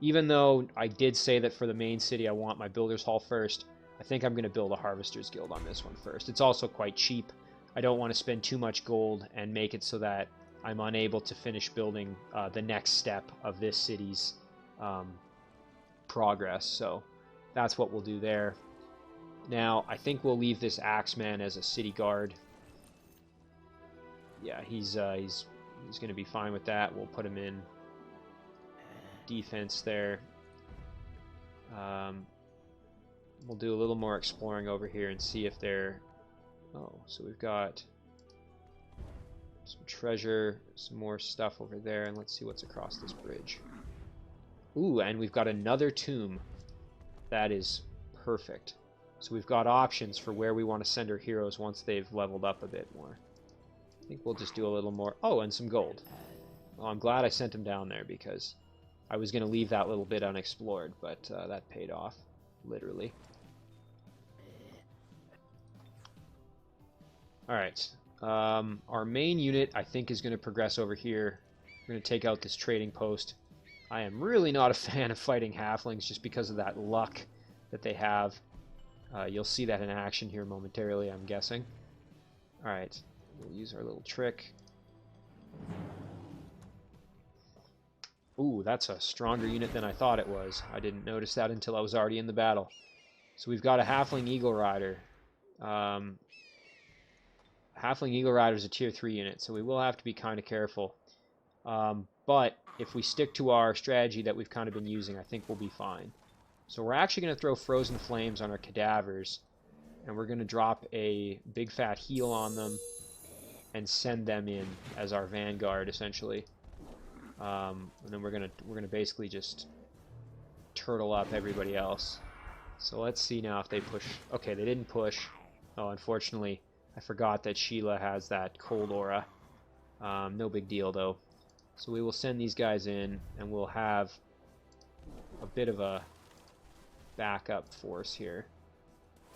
Speaker 1: Even though I did say that for the main city I want my Builder's Hall first, I think I'm going to build a Harvester's Guild on this one first. It's also quite cheap. I don't want to spend too much gold and make it so that I'm unable to finish building the next step of this city's progress. So that's what we'll do there. Now, I think we'll leave this Axeman as a city guard. Yeah, he's going to be fine with that. We'll put him in defense there. We'll do a little more exploring over here and see if they're... Oh, so we've got some treasure, some more stuff over there, and let's see what's across this bridge. Ooh, and we've got another tomb. That is perfect. So we've got options for where we want to send our heroes once they've leveled up a bit more. I think we'll just do a little more... Oh, and some gold. Well, I'm glad I sent them down there because I was going to leave that little bit unexplored, but that paid off, literally. Alright, our main unit, I think, is going to progress over here. We're going to take out this trading post. I am really not a fan of fighting halflings just because of that luck that they have. You'll see that in action here momentarily, I'm guessing. Alright, we'll use our little trick. Ooh, that's a stronger unit than I thought it was. I didn't notice that until I was already in the battle. So we've got a Halfling Eagle Rider. Halfling Eagle Rider is a tier 3 unit, so we will have to be kind of careful. But if we stick to our strategy that we've kind of been using, I think we'll be fine. So we're actually going to throw Frozen Flames on our cadavers, and we're going to drop a big fat heal on them. and send them in as our vanguard, essentially. And then we're gonna basically just turtle up everybody else. So let's see now if they push. Okay, they didn't push. Oh, unfortunately, I forgot that Sheila has that cold aura. No big deal though. So we will send these guys in, and we'll have a bit of a backup force here.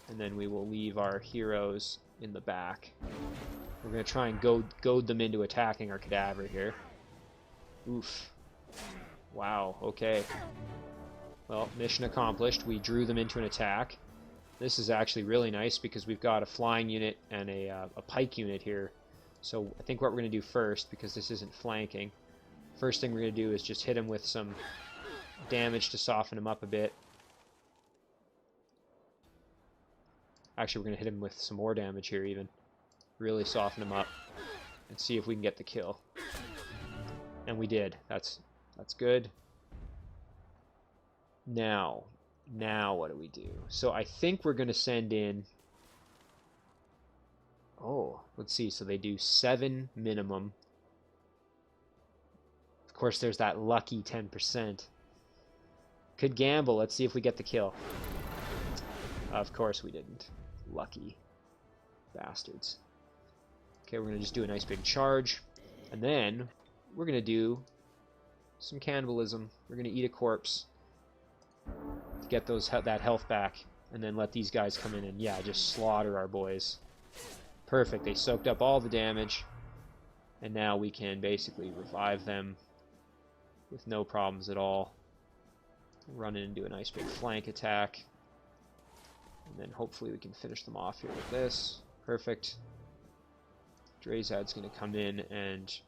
Speaker 1: And then we will leave our heroes in the back. We're going to try and goad them into attacking our cadaver here. Oof. Wow, okay. Well, mission accomplished. We drew them into an attack. This is actually really nice because we've got a flying unit and a pike unit here. So I think what we're going to do first, because this isn't flanking, first thing we're going to do is just hit him with some damage to soften him up a bit. Actually, we're going to hit him with some more damage here even. Really soften him up and see if we can get the kill. And we did. That's good. Now what do we do? So I think we're going to send in... Oh, let's see. So they do 7 minimum. Of course, there's that lucky 10%. Could gamble. Let's see if we get the kill. Of course we didn't. Lucky bastards. Okay, we're going to just do a nice big charge. And then we're going to do some cannibalism. We're going to eat a corpse to get that health back. And then let these guys come in and, yeah, just slaughter our boys. Perfect. They soaked up all the damage. And now we can basically revive them with no problems at all. Run in and do a nice big flank attack. And then hopefully we can finish them off here with this. Perfect. Draezad's going to come in and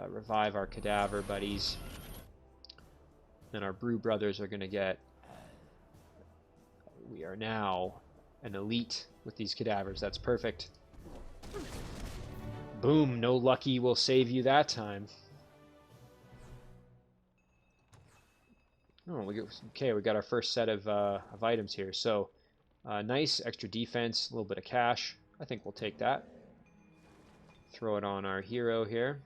Speaker 1: revive our cadaver buddies. Then our brew brothers are going to get... We are now an elite with these cadavers. That's perfect. Boom. No lucky will save you that time. Oh, okay, we got our first set of items here. So, nice extra defense, a little bit of cash. I think we'll take that. Throw it on our hero here.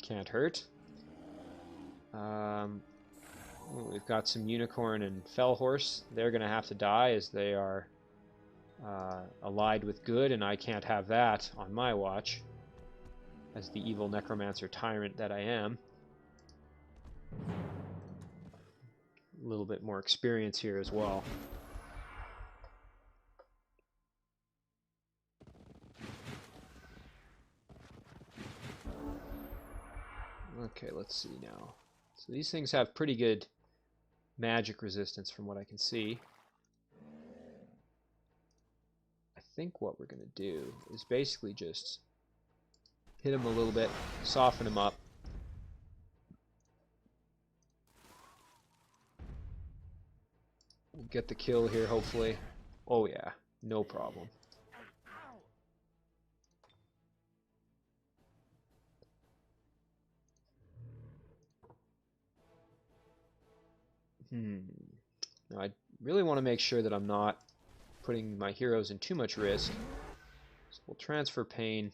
Speaker 1: Can't hurt. We've got some unicorn and fell horse. They're going to have to die as they are allied with good, and I can't have that on my watch as the evil necromancer tyrant that I am. A little bit more experience here as well. Okay, let's see now. So these things have pretty good magic resistance from what I can see. I think what we're going to do is basically just hit them a little bit, soften them up. We'll get the kill here, hopefully. Oh yeah, no problem. Now I really want to make sure that I'm not putting my heroes in too much risk. So we'll transfer pain.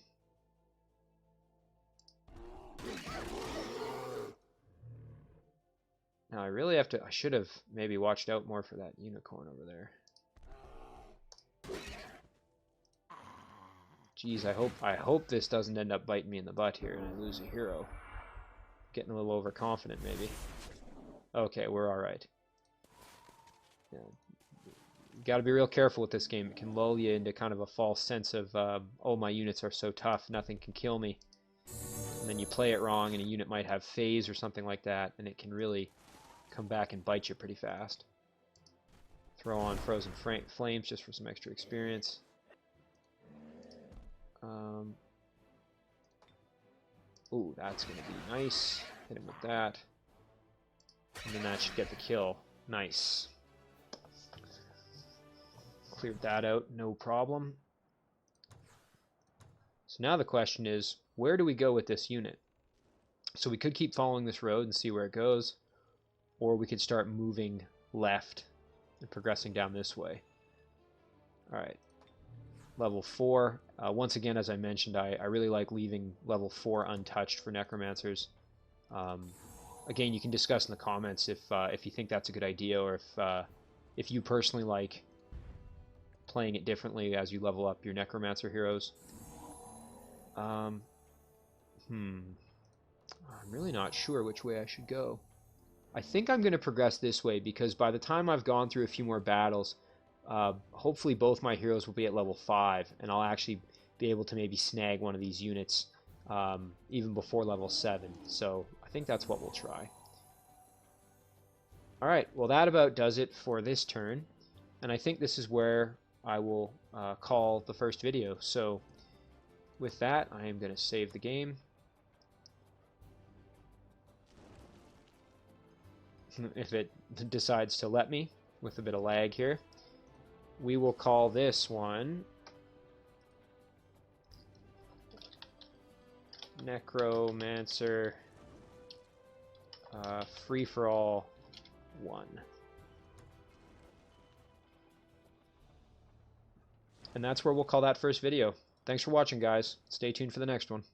Speaker 1: Now I really have to... I should have maybe watched out more for that unicorn over there. Jeez, I hope this doesn't end up biting me in the butt here and I lose a hero. Getting a little overconfident maybe. Okay, we're alright. Yeah. You gotta be real careful with this game. It can lull you into kind of a false sense of, oh, my units are so tough, nothing can kill me. And then you play it wrong and a unit might have phase or something like that, and it can really come back and bite you pretty fast. Throw on Frozen Flames just for some extra experience. Ooh, that's going to be nice. Hit him with that. And then that should get the kill. Nice. Cleared that out, no problem. So now the question is, where do we go with this unit? So we could keep following this road and see where it goes, or we could start moving left and progressing down this way. Alright. level 4. Once again, as I mentioned, I really like leaving level 4 untouched for Necromancers. Again, you can discuss in the comments if you think that's a good idea, or if you personally like playing it differently as you level up your Necromancer heroes. I'm really not sure which way I should go. I think I'm going to progress this way, because by the time I've gone through a few more battles, hopefully both my heroes will be at level 5, and I'll actually be able to maybe snag one of these units even before level 7. So I think that's what we'll try. Alright, well that about does it for this turn, and I think this is where I will call the first video. So with that, I am going to save the game. If it decides to let me, with a bit of lag here. We will call this one Necromancer Free-for-All 1. And that's where we'll call that first video. Thanks for watching, guys. Stay tuned for the next one.